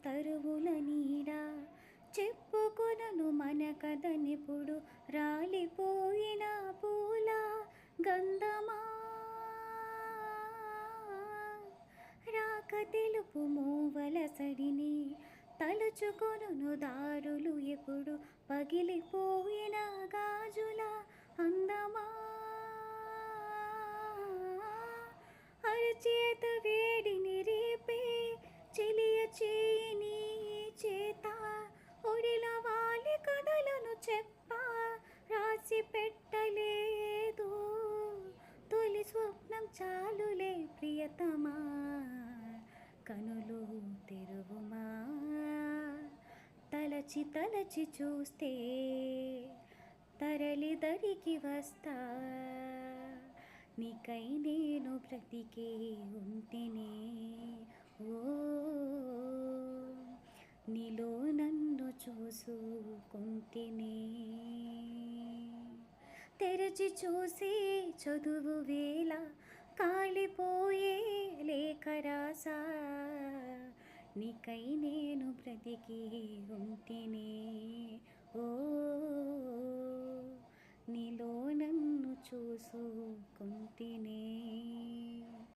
తరువుల నీడ చెప్పుకొనను మన కథనిప్పుడు రాలిపోయిన పూల గంధమా రాక తెలుపు మూవల సడిని తలుచుకొను దారులు ఎప్పుడు పగిలిపోయిన గాజుల అందమా అరచేత వేడిని రేపే చెలియ చేని చేత ఒడిల వాలి కథలను చెప్పా రాసి పెట్టలేదు తొలి స్వప్నం చాలులే ప్రియతమా కనులు తెరువుమా తలచి తలచి చూస్తే తరలి దరికి వస్తా నీకై నేను బ్రతికే ఉంటేనే ఓ నీలో నన్ను చూసుకుంటేనే తెరచి చూసి చదువు వేళ కాలిపోయే లేఖ రాసా నీకై నేను బ్రతికి ఉంటేనే